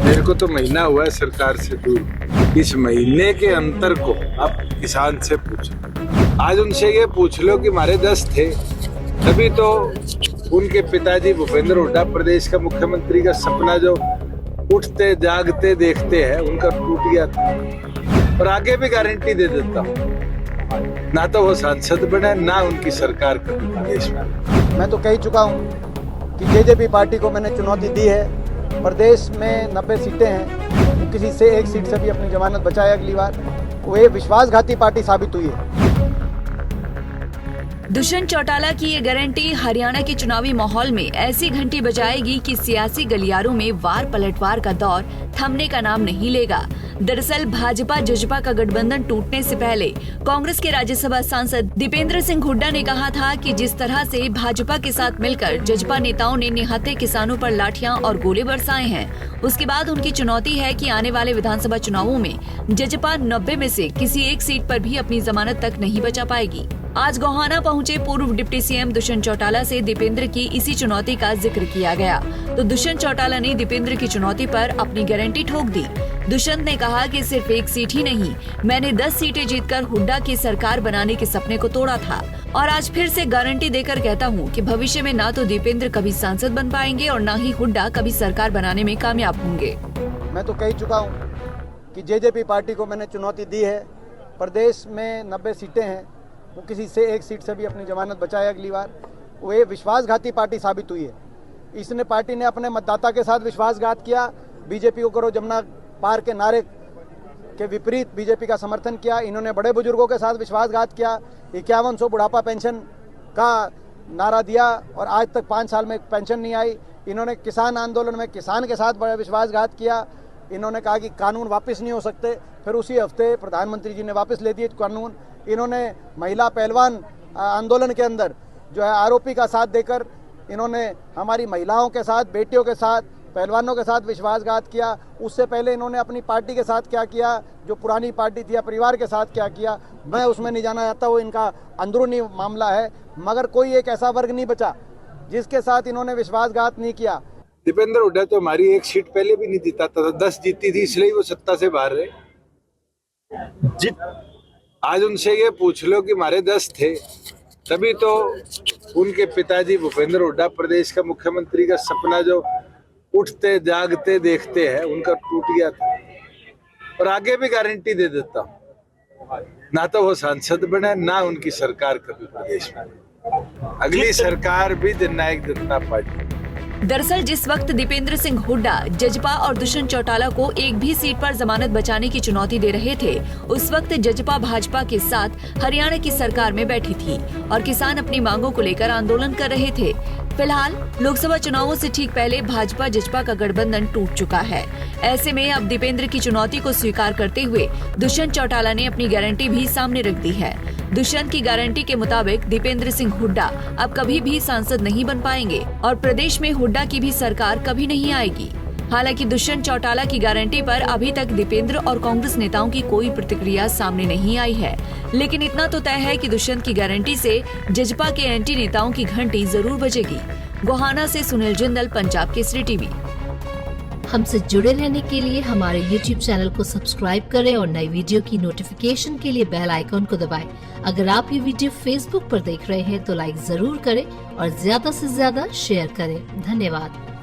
मेरे को तो महीना हुआ है सरकार से दूर। इस महीने के अंतर को आप किसान से पूछो। आज उनसे ये पूछ लो कि हमारे 10 थे, तभी तो उनके पिताजी भूपेंद्र हुड्डा प्रदेश का मुख्यमंत्री का सपना जो उठते जागते देखते हैं उनका टूट गया था। और आगे भी गारंटी दे देता हूँ, ना तो वो सांसद बने ना उनकी सरकार कभी प्रदेश में। मैं तो कह चुका हूँ कि जेजेपी पार्टी को मैंने चुनौती दी है। प्रदेश में 90 सीटें हैं, किसी से एक सीट से भी अपनी जमानत बचाए अगली बार। वो ये विश्वासघाती पार्टी साबित हुई है। दुष्यंत चौटाला की ये गारंटी हरियाणा के चुनावी माहौल में ऐसी घंटी बजाएगी कि सियासी गलियारों में वार पलटवार का दौर थमने का नाम नहीं लेगा। दरअसल भाजपा जजपा का गठबंधन टूटने से पहले कांग्रेस के राज्यसभा सांसद दीपेंद्र सिंह हुड्डा ने कहा था कि जिस तरह से भाजपा के साथ मिलकर जजपा नेताओं ने निहत्थे किसानों पर लाठियां और गोले बरसाए हैं, उसके बाद उनकी चुनौती है कि आने वाले विधानसभा चुनावों में जजपा 90 में से किसी एक सीट पर भी अपनी जमानत तक नहीं बचा पाएगी। आज गोहाना पहुंचे पूर्व डिप्टी सीएम दुष्यंत चौटाला से दीपेंद्र की इसी चुनौती का जिक्र किया गया, तो दुष्यंत चौटाला ने दीपेंद्र की चुनौती पर अपनी गारंटी ठोक दी। दुष्यंत ने कहा कि सिर्फ एक सीट ही नहीं, मैंने 10 सीटें जीतकर हुड्डा की सरकार बनाने के सपने को तोड़ा था और आज फिर से गारंटी देकर कहता हूं कि भविष्य में ना तो दीपेंद्र कभी सांसद बन पाएंगे और ना ही हुड्डा कभी सरकार बनाने में कामयाब होंगे। मैं तो कह चुका हूँ कि जेजेपी पार्टी को मैंने चुनौती दी है। प्रदेश में 90 सीटें हैं, वो किसी से एक सीट से भी अपनी जमानत बचाए अगली बार। वो ये विश्वासघाती पार्टी साबित हुई है। इसने पार्टी ने अपने मतदाता के साथ विश्वासघात किया। बीजेपी को करो जमुना पार के नारे के विपरीत बीजेपी का समर्थन किया। इन्होंने बड़े बुजुर्गों के साथ विश्वासघात किया। 5100 बुढ़ापा पेंशन का नारा दिया और आज तक 5 साल में पेंशन नहीं आई। इन्होंने किसान आंदोलन में किसान के साथ बड़ा विश्वासघात किया। इन्होंने कहा कि कानून वापस नहीं हो सकते, फिर उसी हफ्ते प्रधानमंत्री जी ने वापस ले दिए कानून। इन्होंने महिला पहलवान आंदोलन के अंदर जो है आरोपी का साथ देकर इन्होंने हमारी महिलाओं के साथ, बेटियों के साथ, पहलवानों के साथ विश्वासघात किया। उससे पहले इन्होंने अपनी पार्टी के साथ क्या किया, जो पुरानी पार्टी थी या परिवार के साथ क्या किया, मैं उसमें नहीं जाना चाहता, वो इनका अंदरूनी मामला है। मगर कोई एक ऐसा वर्ग नहीं बचा जिसके साथ इन्होंने विश्वासघात नहीं किया। दीपेंद्र हुड्डा तो हमारी एक सीट पहले भी नहीं जीताता था, 10 जीती थी, इसलिए वो सत्ता से बाहर रहे। आज उनसे ये पूछ लो कि हमारे 10 थे, तभी तो उनके पिताजी भूपेंद्र हुड्डा प्रदेश का मुख्यमंत्री का सपना जो उठते जागते देखते हैं उनका टूट गया था। और आगे भी गारंटी दे देता हूँ, ना तो वो सांसद बने ना उनकी सरकार कभी प्रदेश में। अगली सरकार भी जननायक जनता पार्टी। दरअसल जिस वक्त दीपेंद्र सिंह हुड्डा जजपा और दुष्यंत चौटाला को एक भी सीट पर जमानत बचाने की चुनौती दे रहे थे, उस वक्त जजपा भाजपा के साथ हरियाणा की सरकार में बैठी थी और किसान अपनी मांगों को लेकर आंदोलन कर रहे थे। फिलहाल लोकसभा चुनावों से ठीक पहले भाजपा जजपा का गठबंधन टूट चुका है। ऐसे में अब दीपेंद्र की चुनौती को स्वीकार करते हुए दुष्यंत चौटाला ने अपनी गारंटी भी सामने रख दी है। दुष्यंत की गारंटी के मुताबिक दीपेंद्र सिंह हुड्डा अब कभी भी सांसद नहीं बन पाएंगे और प्रदेश में हुड्डा की भी सरकार कभी नहीं आएगी। हालांकि दुष्यंत चौटाला की गारंटी पर अभी तक दीपेंद्र और कांग्रेस नेताओं की कोई प्रतिक्रिया सामने नहीं आई है, लेकिन इतना तो तय है कि दुष्यंत की गारंटी से जजपा के एंटी नेताओं की घंटी जरूर बजेगी। गोहाना से सुनील जिंदल, पंजाब केसरी टीवी। हमसे जुड़े रहने के लिए हमारे YouTube चैनल को सब्सक्राइब करें और नई वीडियो की नोटिफिकेशन के लिए बेल आइकॉन को दबाएं। अगर आप ये वीडियो Facebook पर देख रहे हैं तो लाइक जरूर करें और ज्यादा से ज्यादा शेयर करें। धन्यवाद।